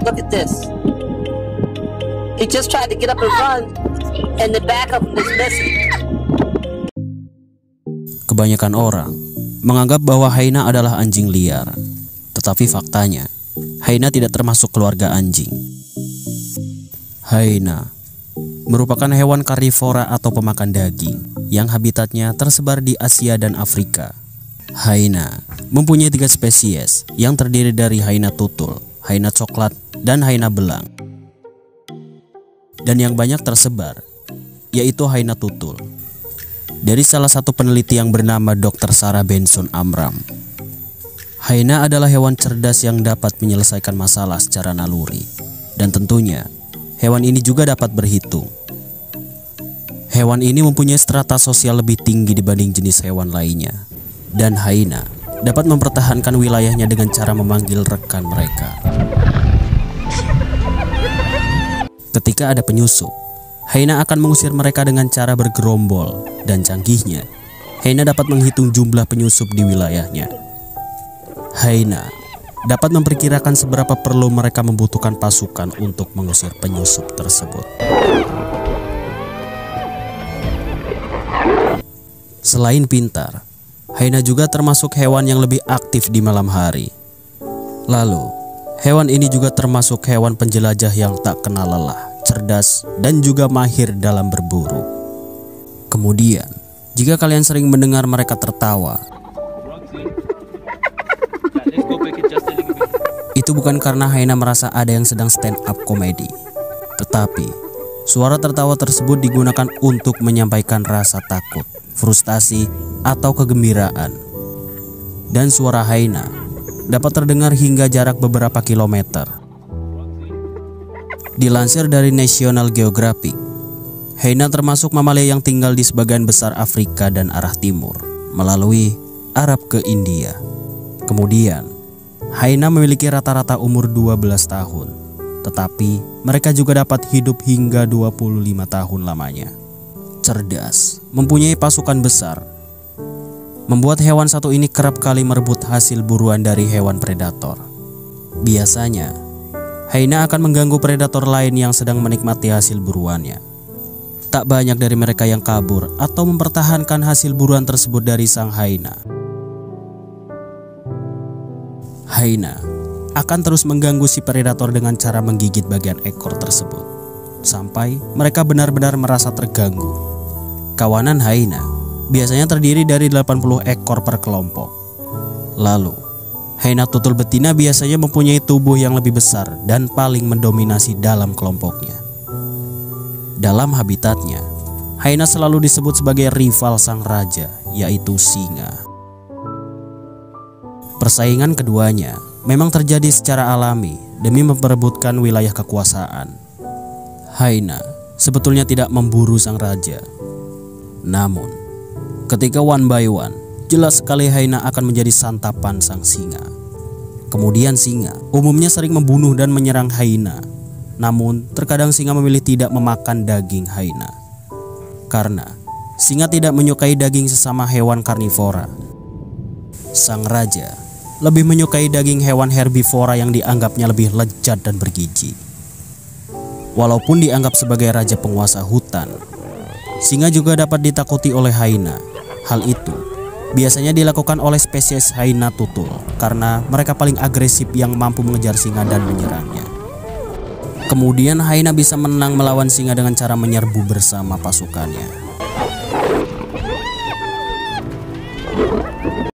look at this. He just tried to get up and run, and the back of him is missing. Kebanyakan orang menganggap bahwa hyena adalah anjing liar. Tetapi faktanya, hyena tidak termasuk keluarga anjing. Hyena merupakan hewan karnivora atau pemakan daging yang habitatnya tersebar di Asia dan Afrika. Hyena mempunyai 3 spesies yang terdiri dari hyena tutul, hyena coklat, dan hyena belang. Dan yang banyak tersebar yaitu hyena tutul. Dari salah satu peneliti yang bernama Dr. Sarah Benson Amram, hyena adalah hewan cerdas yang dapat menyelesaikan masalah secara naluri. Dan tentunya hewan ini juga dapat berhitung. Hewan ini mempunyai strata sosial lebih tinggi dibanding jenis hewan lainnya. Dan hyena dapat mempertahankan wilayahnya dengan cara memanggil rekan mereka. Ketika ada penyusup, hyena akan mengusir mereka dengan cara bergerombol. Dan canggihnya, hyena dapat menghitung jumlah penyusup di wilayahnya. Hyena dapat memperkirakan seberapa perlu mereka membutuhkan pasukan untuk mengusir penyusup tersebut. Selain pintar, hyena juga termasuk hewan yang lebih aktif di malam hari. Lalu, hewan ini juga termasuk hewan penjelajah yang tak kenal lelah, cerdas, dan juga mahir dalam berburu. Kemudian, jika kalian sering mendengar mereka tertawa, itu bukan karena hyena merasa ada yang sedang stand up comedy, tetapi suara tertawa tersebut digunakan untuk menyampaikan rasa takut, frustasi, atau kegembiraan. Dan suara hyena dapat terdengar hingga jarak beberapa kilometer. Dilansir dari National Geographic, hyena termasuk mamalia yang tinggal di sebagian besar Afrika dan arah timur, melalui Arab ke India. Kemudian, hyena memiliki rata-rata umur 12 tahun, tetapi mereka juga dapat hidup hingga 25 tahun lamanya. Cerdas, mempunyai pasukan besar, membuat hewan satu ini kerap kali merebut hasil buruan dari hewan predator. Biasanya, hyena akan mengganggu predator lain yang sedang menikmati hasil buruannya. Tak banyak dari mereka yang kabur atau mempertahankan hasil buruan tersebut dari sang hyena. Hyena akan terus mengganggu si predator dengan cara menggigit bagian ekor tersebut, sampai mereka benar-benar merasa terganggu. Kawanan hyena biasanya terdiri dari 80 ekor per kelompok. Lalu, hyena tutul betina biasanya mempunyai tubuh yang lebih besar dan paling mendominasi dalam kelompoknya. Dalam habitatnya, hyena selalu disebut sebagai rival sang raja, yaitu singa. Persaingan keduanya memang terjadi secara alami demi memperebutkan wilayah kekuasaan. Hyena sebetulnya tidak memburu sang raja. Namun, ketika one by one, jelas sekali hyena akan menjadi santapan sang singa. Kemudian singa umumnya sering membunuh dan menyerang hyena. Namun, terkadang singa memilih tidak memakan daging hyena. Karena singa tidak menyukai daging sesama hewan karnivora. Sang raja lebih menyukai daging hewan herbivora yang dianggapnya lebih lezat dan bergizi. Walaupun dianggap sebagai raja penguasa hutan, singa juga dapat ditakuti oleh hyena. Hal itu biasanya dilakukan oleh spesies hyena tutul karena mereka paling agresif yang mampu mengejar singa dan menyerangnya. Kemudian hyena bisa menang melawan singa dengan cara menyerbu bersama pasukannya.